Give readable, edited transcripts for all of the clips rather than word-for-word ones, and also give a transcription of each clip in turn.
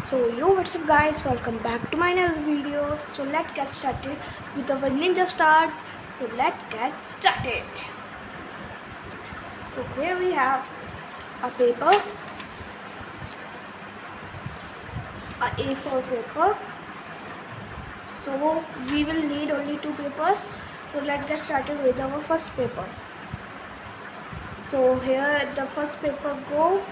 So yo, what's up guys, welcome back to my another video. So let's get started with our ninja start. So let's get started. So here we have a paper, a A4 paper. So we will need only two papers. So let's get started with our first paper. So here the first paper go.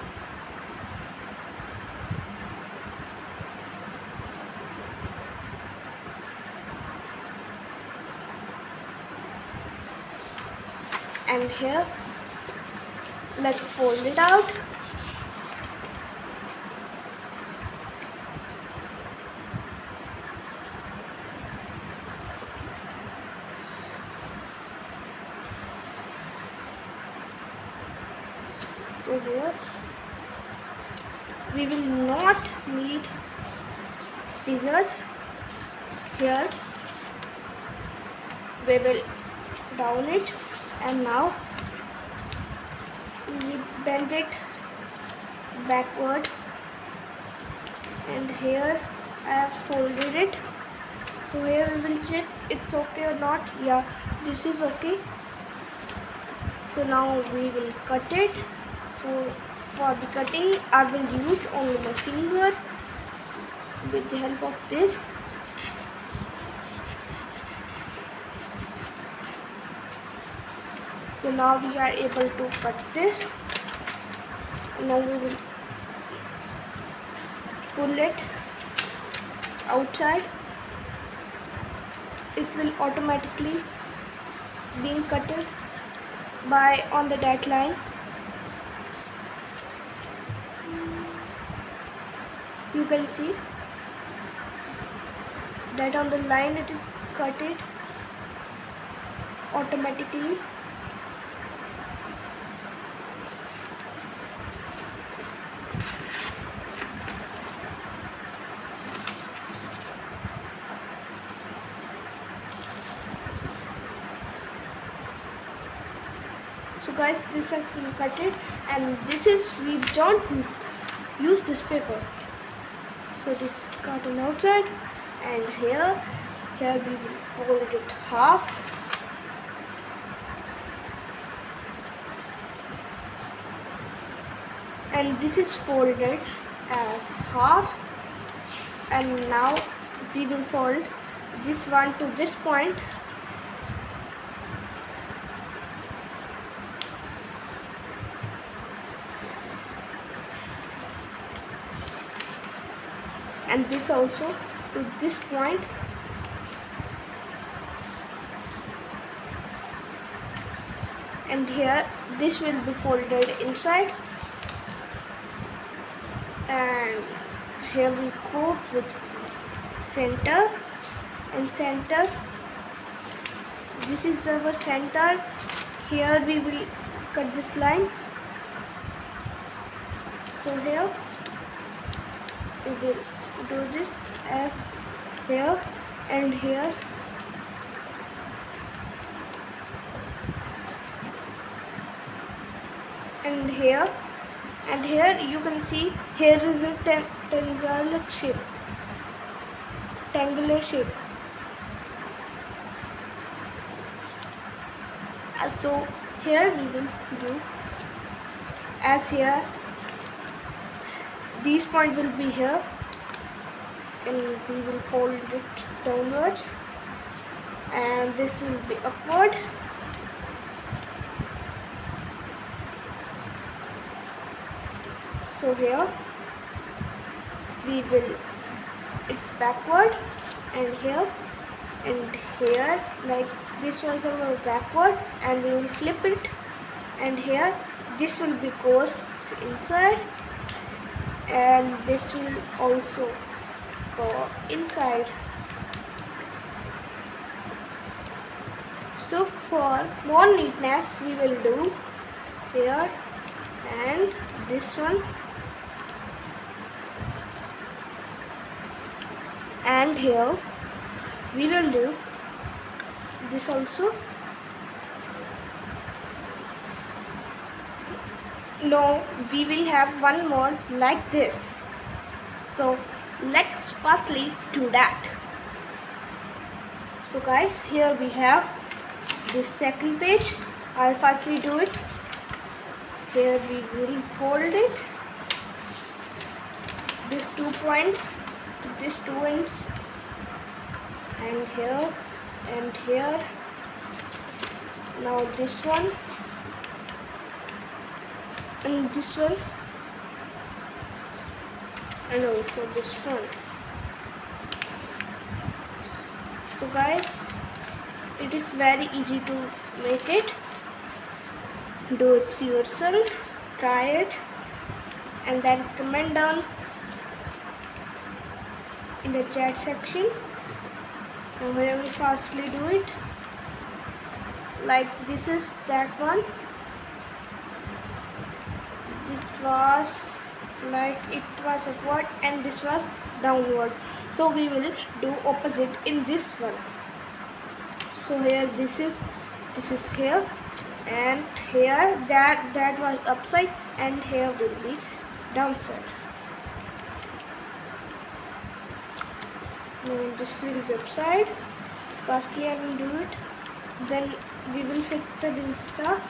And here let's fold it out. So here we will not need scissors. Here we will down it, and now we bend it backward, and here I have folded it. So here we will check it's okay or not. Yeah, this is okay. So now we will cut it. So for the cutting I will use only my fingers with the help of this. So now we are able to cut this. Now we will pull it outside. It will automatically being cutted by on the dot line. You can see that on the line it is cutted automatically. So guys, this has been cutted, and this is, we don't use this paper. So this is cutting outside, and here we will fold it half. And this is folded as half, and now we will fold this one to this point. And this also to this point. And here this will be folded inside, and here we go with center, and center, this is our center. Here we will cut this line. So here we will do this as here and here. And here you can see here is a triangular shape. So here we will do as here. These point will be here, and we will fold it downwards, and this will be upward. So here we will, it's backward, and here, like this was our backward, and we will flip it, and here this will be goes inside, and this will also go inside. So for more neatness we will do here and this one, and here we will do this also. No, we will have one more like this. So let's firstly do that. So guys, here we have this second page. I'll firstly do it. Here we will fold it, these 2 points to these 2 ends, and here and here. Now this one and this one, and also this one. So guys, it is very easy to make it. Do it yourself, try it, and then comment down in the chat section. Now here we fastly do it. Like this is that one. This was like it was upward and this was downward. So we will do opposite in this one. So here this is here, and here that was upside, and here will be downside. Now this will be upside. Firstly I will do it, then we will fix the ninjastar,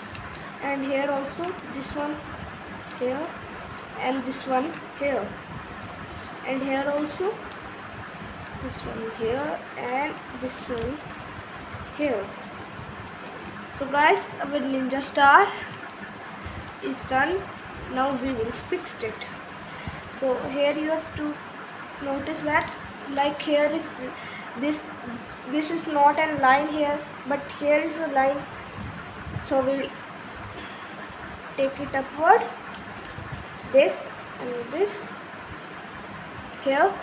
and here also this one here, and this one here, and here also this one here, and this one here. So guys, our ninjastar is done. Now we will fix it. So here you have to notice that, like here is this is not a line here, but here is a line. So we'll take it upward, this and this here.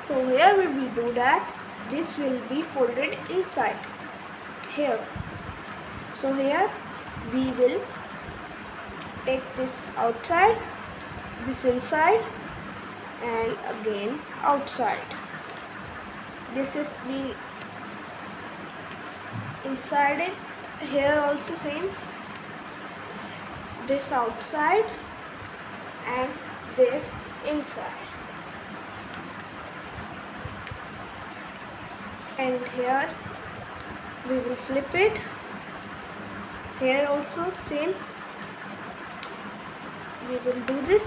So here we will do that. This will be folded inside here. So here we will take this outside, this inside, and again outside. This is being inside it. Here also same. This outside and this inside. And here we will flip it. Here also same. We will do this,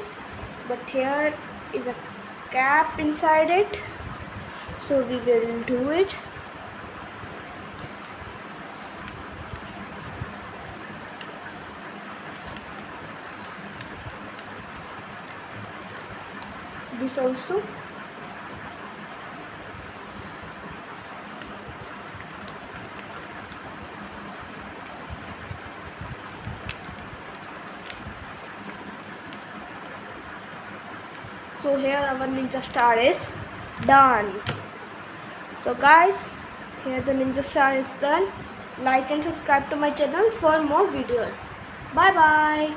but here is a cap inside it, so we will do it. This also. So here our ninjastar is done. So guys, here the ninjastar is done. Like and subscribe to my channel for more videos. Bye bye.